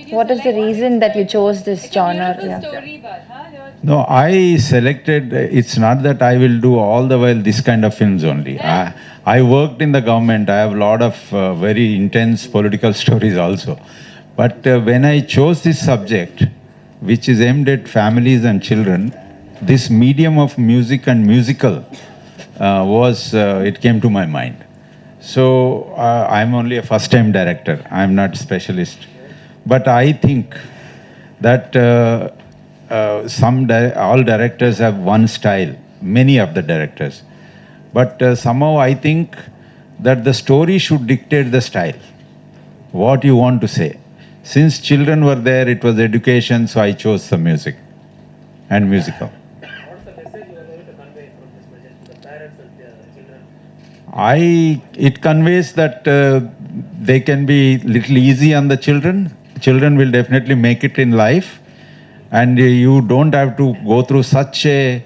What is the reason that you chose this genre? Yeah. No, I selected, it's not that I will do all the while this kind of films only. I worked in the government, I have a lot of very intense political stories also. But when I chose this subject, which is aimed at families and children, this medium of music and musical it came to my mind. So I'm only a first time director, I'm not specialist. But I think that all directors have one style, many of the directors. But somehow I think that the story should dictate the style, what you want to say. Since children were there, it was education, so I chose the music and musical. It conveys that they can be little easy on the children. Children will definitely make it in life, and you don't have to go through such a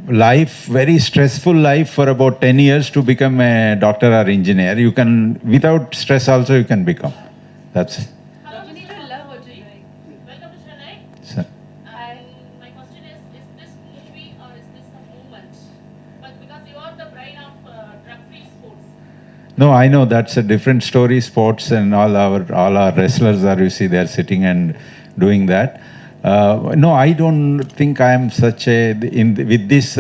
life, very stressful life for about 10 years to become a doctor or engineer. You can, without stress also, you can become. That's it. So- My question is this movie or is this a movement? But because you are the brain of drug-free sports. No, I know that's a different story. Sports and all our wrestlers are, you see, they're sitting and doing that. No, I don't think I am such a with this.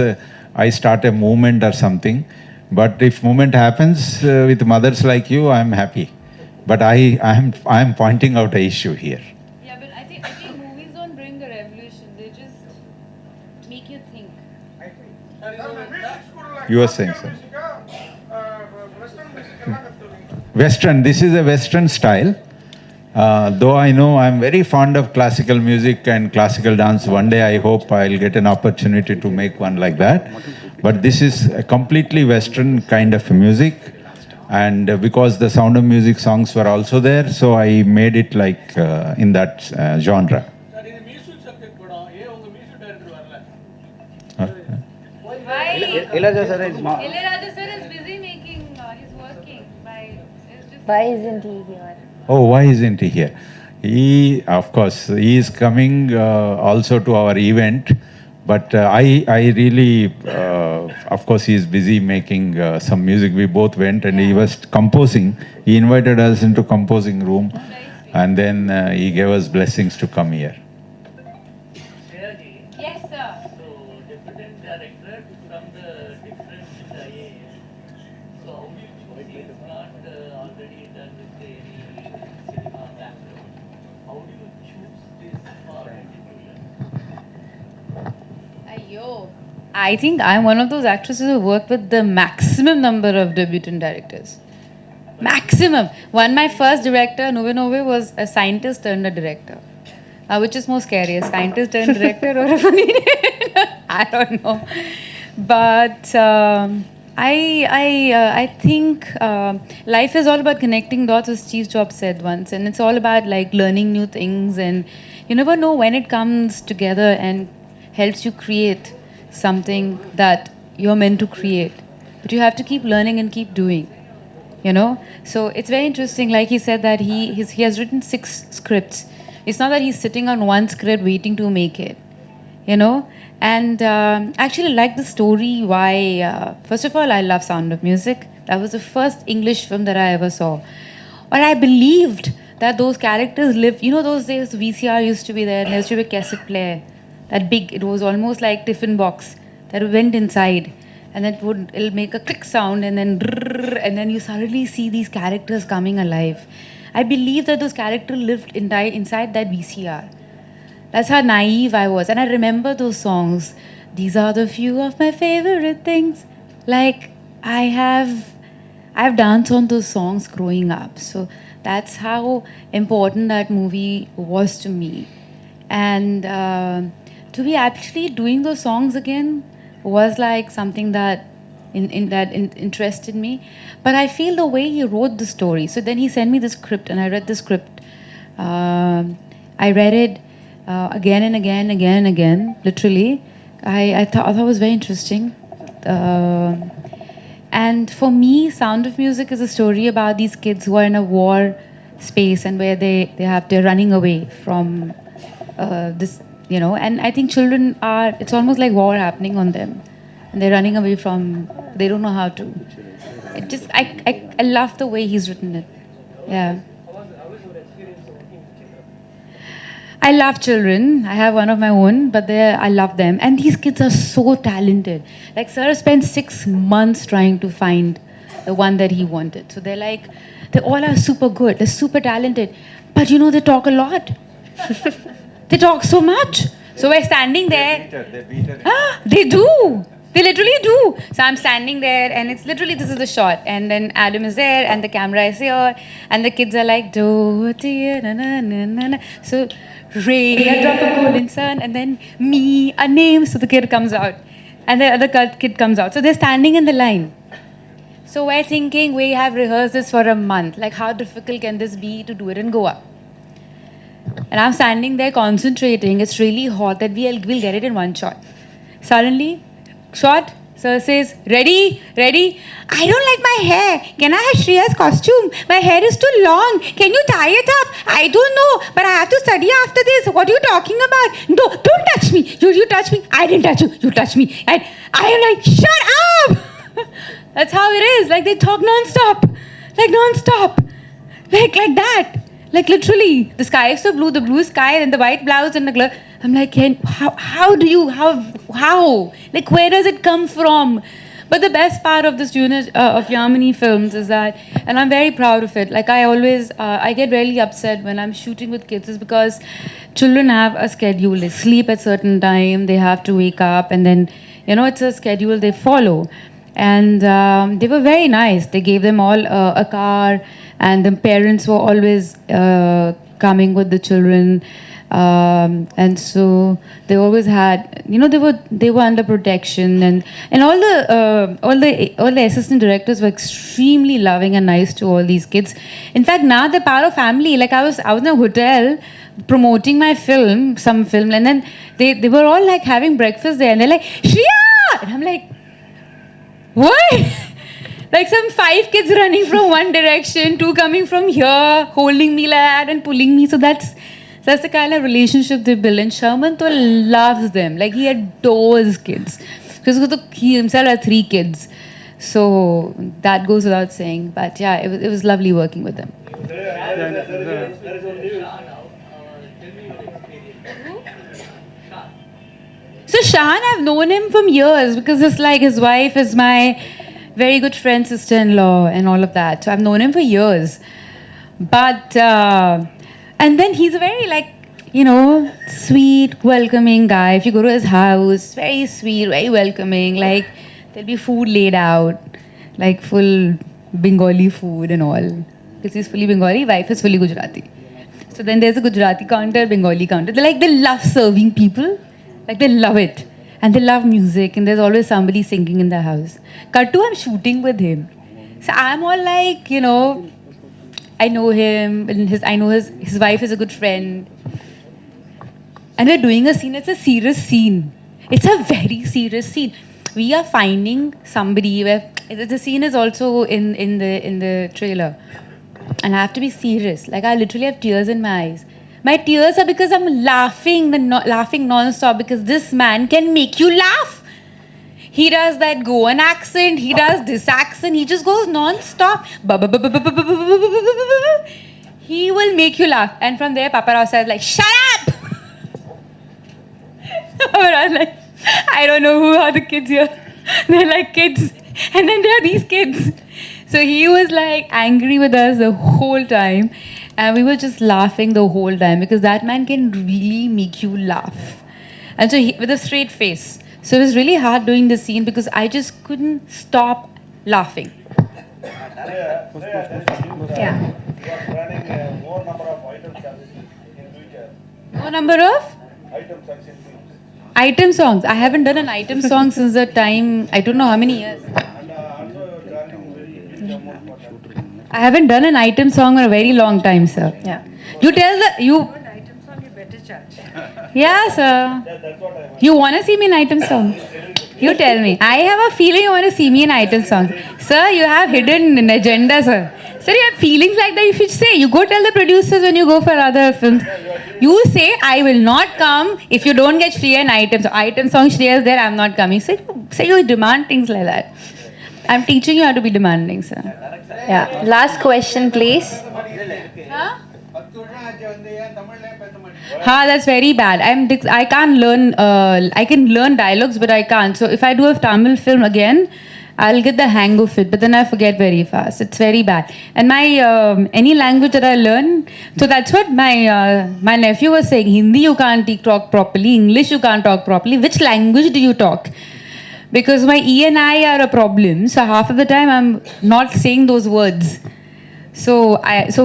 I start a movement or something. But if movement happens with mothers like you, I'm happy. But I am pointing out a issue here. Yeah, but I think movies don't bring a revolution. They just make you think. You were saying so. Western. This is a Western style. Though I know I'm very fond of classical music and classical dance. One day I hope I'll get an opportunity to make one like that. But this is a completely Western kind of music. And because the Sound of Music songs were also there, so I made it like in that genre. Why? Ilayaraja sir is busy making. He's working. Why isn't he here? Oh, why isn't he here? Of course, he is coming also to our event, but I really, of course, he is busy making some music. We both went and he was composing. He invited us into composing room, and then he gave us blessings to come here. Yes, sir. So, deputy director from the different IAS. So, how do you choose it? It's not already done with any cinema background. How do you choose this for Ayyo. I think I'm one of those actresses who work with the maximum number of debutant directors. Maximum. My first director, Nove Nove, was a scientist turned a director. Which is more scary, a scientist turned director or a funny I don't know. But I think life is all about connecting dots, as Steve Jobs said once, and it's all about like learning new things, and you never know when it comes together and helps you create something that you're meant to create. But you have to keep learning and keep doing. So it's very interesting. Like he said that he has written 6 scripts. It's not that he's sitting on one script waiting to make it. And actually like the story. Why first of all, I love Sound of Music. That was the first English film that I ever saw. But I believed that those characters lived. Those days VCR used to be there, and there used to be a cassette player, that big, it was almost like tiffin box that went inside, and it'll make a click sound, and then you suddenly see these characters coming alive. I believe that those characters lived inside that VCR. That's how naive I was. And I remember those songs. These are the few of my favorite things. Like, I've danced on those songs growing up. So that's how important that movie was to me. And to be actually doing those songs again was like something that interested me. But I feel the way he wrote the story. So then he sent me the script, and I read the script. I read it again and again, again and again, literally. I thought it was very interesting. And for me, Sound of Music is a story about these kids who are in a war space and where they're running away from this, and I think children it's almost like war happening on them. And they're running away from, they don't know how to. I love the way he's written it. Yeah. I love children. I have one of my own, but I love them. And these kids are so talented. Like, Sir spent 6 months trying to find the one that he wanted. So they all are super good. They're super talented. But they talk a lot. They talk so much. So we're standing there. They beat her. They do. They literally do. So I'm standing there, and it's literally, this is the shot. And then Adam is there, and the camera is here, and the kids are like, do, na na na na na. So Ray, a drop of golden sun, and then me, a name. So the kid comes out, and the other kid comes out. So they're standing in the line. So we're thinking, we have rehearsed this for a month. Like, how difficult can this be to do it in Goa? And I'm standing there concentrating. It's really hot that we'll get it in one shot. Suddenly, shot, Sir says, ready? I don't like my hair. Can I have Shriya's costume? My hair is too long. Can you tie it up? I don't know, but I have to study after this. What are you talking about? No, don't touch me. You touch me. I didn't touch you. You touch me. And I am like, shut up. That's how it is. Like, they talk non-stop. Like Like that. Like, literally, the sky is so blue, the blue sky, and the white blouse and the glove. I'm like, how? Like, where does it come from? But the best part of this unit of Yamini films is that, and I'm very proud of it, like, I get really upset when I'm shooting with kids, is because children have a schedule. They sleep at certain time, they have to wake up, and then, it's a schedule they follow. And they were very nice. They gave them all a car, and the parents were always coming with the children. And so they always had, they were under protection, and all the assistant directors were extremely loving and nice to all these kids. In fact, now they're part of family. Like, I was in a hotel promoting my some film, and then they were all like having breakfast there, and they're like, Shriya! And I'm like, what? Like, some 5 kids running from one direction, 2 coming from here, holding me like that and pulling me. So that's the kind of relationship they build. And Sherman though loves them. Like, he adores kids. Because he himself had 3 kids. So that goes without saying. But yeah, it was lovely working with them. There is only Shah now. Tell me your experience. Shah. So Shan, I've known him from years, because it's like his wife is my very good friend, sister-in-law, and all of that. So I've known him for years. But, and then he's a very, like, sweet, welcoming guy. If you go to his house, very sweet, very welcoming. Like, there'll be food laid out, like full Bengali food and all. Because he's fully Bengali, wife is fully Gujarati. So then there's a Gujarati counter, Bengali counter. They love serving people. Like, they love it. And they love music, and there's always somebody singing in the house. Kattu, I'm shooting with him. So I'm all like, I know him, and I know his wife is a good friend. And we're doing a scene. It's a serious scene. It's a very serious scene. We are finding somebody where the scene is also in the trailer. And I have to be serious. Like, I literally have tears in my eyes. My tears are because I'm laughing non-stop, because this man can make you laugh. He does that Goan accent, he does this accent, he just goes non-stop. He will make you laugh. And from there, Paparao says, like, shut up! I was like, I don't know who are the kids here. They're like kids. And then there are these kids. So he was like angry with us the whole time. And we were just laughing the whole time, because that man can really make you laugh. And so with a straight face. So it was really hard doing the scene, because I just couldn't stop laughing. Yeah. You are planning more number of items in future. No number of? Items and films. Item songs. I haven't done an item song since the time, I don't know how many years. And also planning very big amount for that. I haven't done an item song in a very long time, sir. Yeah. You tell you. Item song, you better charge. Yeah, sir. Yeah, that's what I want. You want to see me in item song? Telling the You tell me. I have a feeling you want to see me in item song. Sir, you have hidden an agenda, sir. Sir, you have feelings like that. You should say. You go tell the producers when you go for other films. You say, I will not come if you don't get Shriya in item song. Item song, Shriya is there, I'm not coming. Say you demand things like that. I'm teaching you how to be demanding, sir. Yeah. Last question, please. Huh? That's very bad. I can't learn. I can learn dialogues, but I can't. So if I do a Tamil film again, I'll get the hang of it. But then I forget very fast. It's very bad. And my any language that I learn, so that's what my nephew was saying. Hindi you can't talk properly. English you can't talk properly. Which language do you talk? Because my E and I are a problem. So half of the time I'm not saying those words. So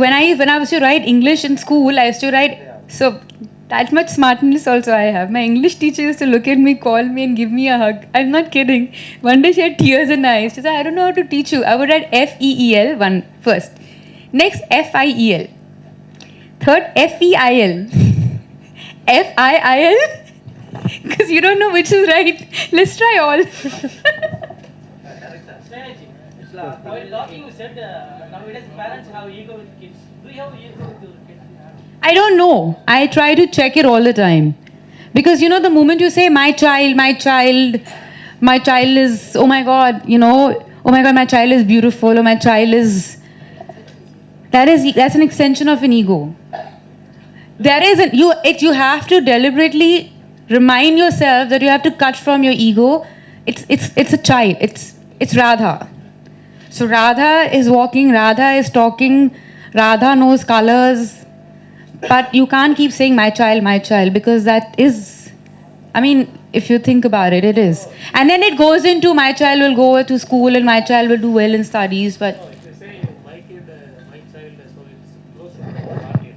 when I used to write English in school, I used to write, so that much smartness also I have. My English teacher used to look at me, call me and give me a hug. I'm not kidding. One day she had tears in her eyes. She said, I don't know how to teach you. I would write F-E-E-L first. Next, F-I-E-L. Third, F-E-I-L. F-I-I-L. Because you don't know which is right. Let's try all. While talking, you said nowadays parents have ego with kids. Do you have ego with your kids? I don't know. I try to check it all the time. Because, the moment you say, my child is, oh my God, oh my God, my child is beautiful, or my child is, that's an extension of an ego. You have to deliberately remind yourself that you have to cut from your ego. It's a child. It's Radha. So Radha is walking, Radha is talking, Radha knows colors. But you can't keep saying my child, because that is, if you think about it, it is. And then it goes into my child will go to school and my child will do well in studies, but... If you say my kid, my child, so it's close to the party.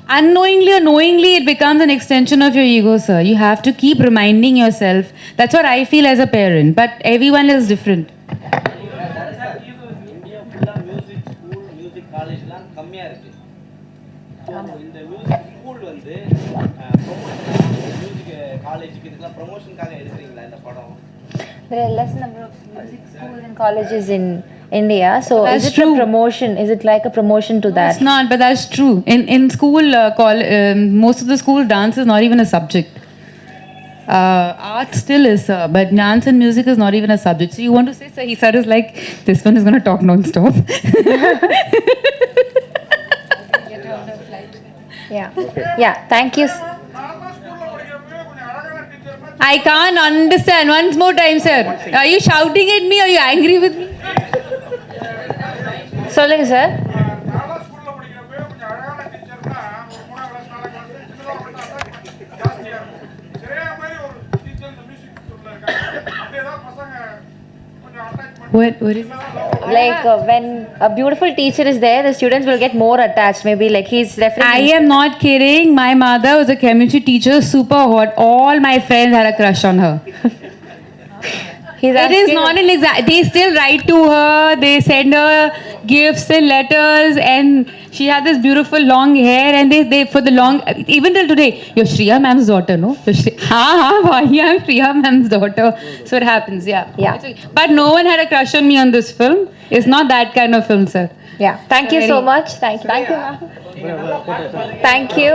Unknowingly or knowingly, it becomes an extension of your ego, sir. You have to keep reminding yourself. That's what I feel as a parent, but everyone is different. India full music school, music college எல்லாம் கம்மியா இருக்கு. So இந்த music school வந்து music காலேஜுக்கு இதுக்கெல்லாம் ப்ரொமோஷனுக்காக எடுக்கிறீங்களா இந்த படம்? There are less number of music schools and colleges in India. So That's is it true. a promotion? Is it like a promotion to that? It's not, but that's true. In school, most of the school, dance is not even a subject. Art still is, but dance and music is not even a subject. So you want to say, sir, sir is like, this one is going to talk non-stop. Yeah. Yeah. Thank you. I can't understand. Once more time, sir. Are you shouting at me? Are you angry with me? சொல்லுங்க sir. நாலா ஸ்கூல்ல படிக்கிறப்ப கொஞ்சம் அழகான டீச்சர்னா ஒரு 3ஆம் class 4ஆம் class ஜாஸ்தியா இருக்கும். சரியா மாதிரி ஒரு டீச்சர் இந்த மியூசிக் ஸ்கூல்ல இருக்காங்க. அப்படியே தான் பசங்க கொஞ்சம் attachment What is Like when a beautiful teacher is there, the students will get more attached. Maybe like he's definitely. I am not kidding. My mother was a chemistry teacher, super hot. All my friends had a crush on her. He's It is asking- not an exact. They still write to her. They send her gifts and letters, and she had this beautiful long hair. And they for the long, even till today, you're Shriya ma'am's daughter, no? I'm Shriya ma'am's daughter. So it happens, yeah. Yeah. It's okay. But no one had a crush on me on this film. It's not that kind of film, sir. Yeah. Thank you so much. Thank you. Thank you, ma'am. Thank you.